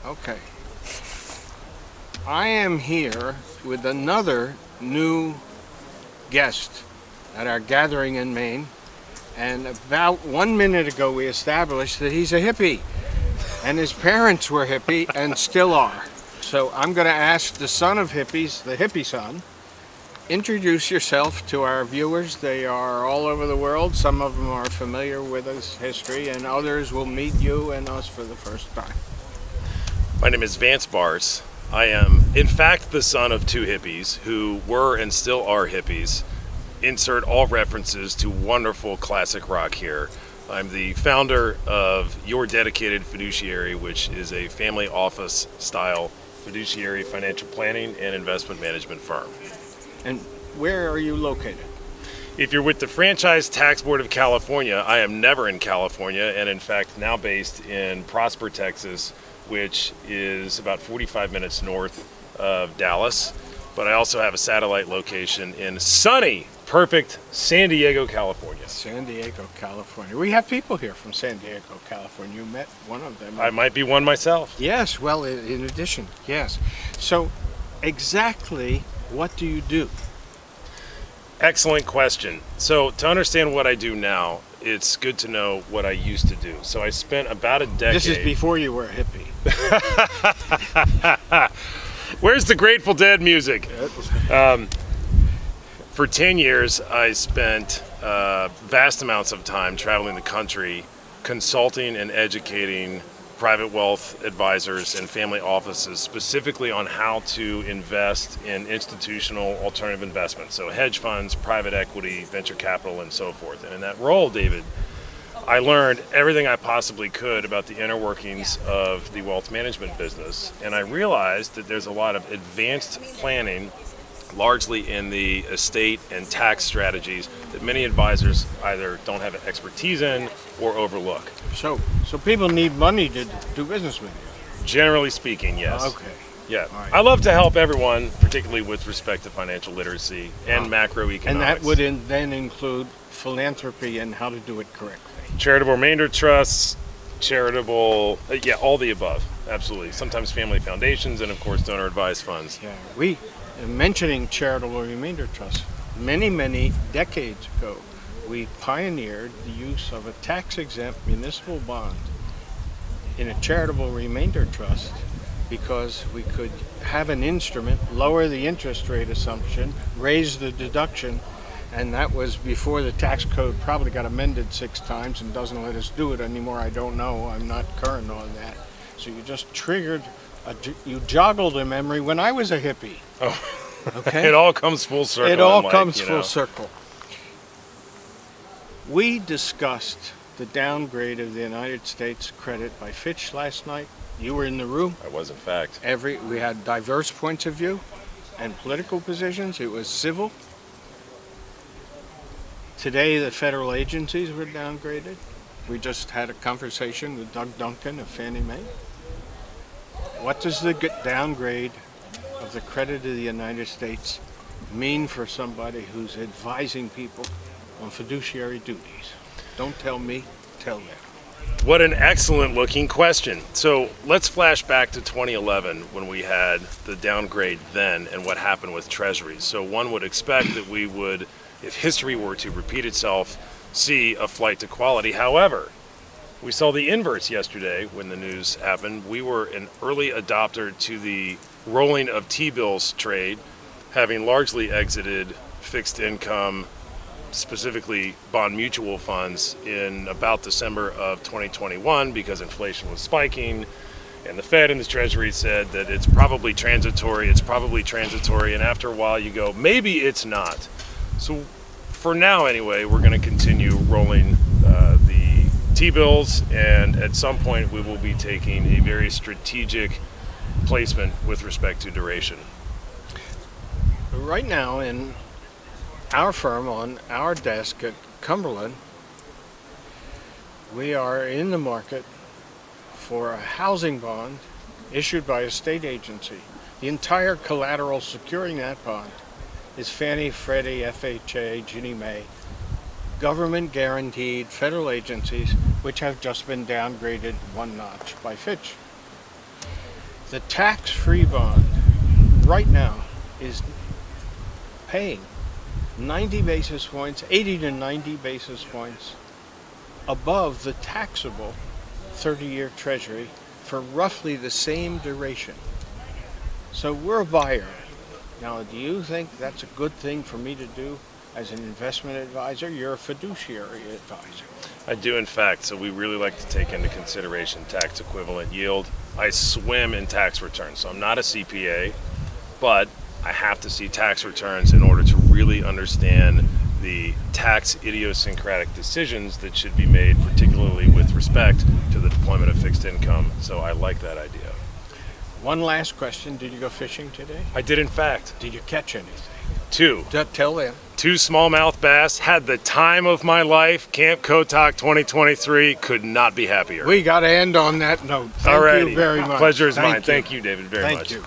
Okay. I am here with another new guest at our gathering in Maine. And about 1 minute ago, we established that he's a hippie. And his parents were hippie and still are. So I'm going to ask the son of hippies, the hippie son, introduce yourself to our viewers. They are all over the world. Some of them are familiar with his history, and others will meet you and us for the first time. My name is Vance Barse. I am, in fact, the son of two hippies who were and still are hippies. Insert all references to wonderful classic rock here. I'm the founder of Your Dedicated Fiduciary, which is a family office style fiduciary financial planning and investment management firm. And where are you located? If you're with the Franchise Tax Board of California, I am never in California, and in fact now based in Prosper, Texas, which is about 45 minutes north of Dallas. But I also have a satellite location in sunny, perfect San Diego, California. San Diego, California. We have people here from San Diego, California. You met one of them. I might be one myself. Yes, well, in addition, yes. So, exactly what do you do? Excellent question. So, to understand what I do now, it's good to know what I used to do. So, I spent about a decade... This is before you were a hippie. Where's the Grateful Dead music? For 10 years, I spent vast amounts of time traveling the country, consulting and educating private wealth advisors and family offices specifically on how to invest in institutional alternative investments, so hedge funds, private equity, venture capital, and so forth. And in that role, David, I learned everything I possibly could about the inner workings of the wealth management business, and I realized that there's a lot of advanced planning, largely in the estate and tax strategies, that many advisors either don't have expertise in or overlook. So people need money to do business with you? Generally speaking, yes. Okay. Yeah. Right. I love to help everyone, particularly with respect to financial literacy and macroeconomics. And that would then include philanthropy and how to do it correctly. Charitable remainder trusts, charitable, all the above. Absolutely. Sometimes family foundations and, of course, donor advised funds. Yeah. Mentioning charitable remainder trusts, many decades ago, we pioneered the use of a tax-exempt municipal bond in a charitable remainder trust because we could have an instrument, lower the interest rate assumption, raise the deduction, and that was before the tax code probably got amended 6 times and doesn't let us do it anymore. I don't know. I'm not current on that. So you just triggered, you joggled a memory when I was a hippie. Oh, okay. It all comes full circle. It all comes full circle. We discussed the downgrade of the United States credit by Fitch last night. You were in the room. I was, in fact. We had diverse points of view and political positions. It was civil. Today, the federal agencies were downgraded. We just had a conversation with Doug Duncan of Fannie Mae. What does the downgrade of the credit of the United States mean for somebody who's advising people on fiduciary duties? Don't tell me, tell them. What an excellent looking question. So let's flash back to 2011 when we had the downgrade then and what happened with treasuries. So one would expect that we would, if history were to repeat itself, see a flight to quality. However, we saw the inverse yesterday when the news happened. We were an early adopter to the rolling of T-bills trade, having largely exited fixed income, specifically bond mutual funds, in about December of 2021 because inflation was spiking and the Fed and the Treasury said that it's probably transitory, and after a while you go, maybe it's not. So for now anyway, we're going to continue rolling the T-bills, and at some point we will be taking a very strategic placement with respect to duration. Right now in our firm, on our desk at Cumberland, we are in the market for a housing bond issued by a state agency. The entire collateral securing that bond is Fannie, Freddie, FHA, Ginnie Mae, government guaranteed federal agencies which have just been downgraded 1 notch by Fitch. The tax-free bond right now is paying 90 basis points, 80 to 90 basis points above the taxable 30-year treasury for roughly the same duration. So we're a buyer. Now, do you think that's a good thing for me to do as an investment advisor? You're a fiduciary advisor. I do, in fact. So we really like to take into consideration tax equivalent yield. I swim in tax returns, so I'm not a CPA, but I have to see tax returns in order to really understand the tax idiosyncratic decisions that should be made, particularly with respect to the deployment of fixed income. So I like that idea. One last question. Did you go fishing today? I did, in fact. Did you catch anything? 2. Tell them. 2 smallmouth bass. Had the time of my life. Camp Kotok 2023. Could not be happier. We got to end on that note. Thank you very much. Pleasure is mine. You. Thank you, David, very much. Thank you.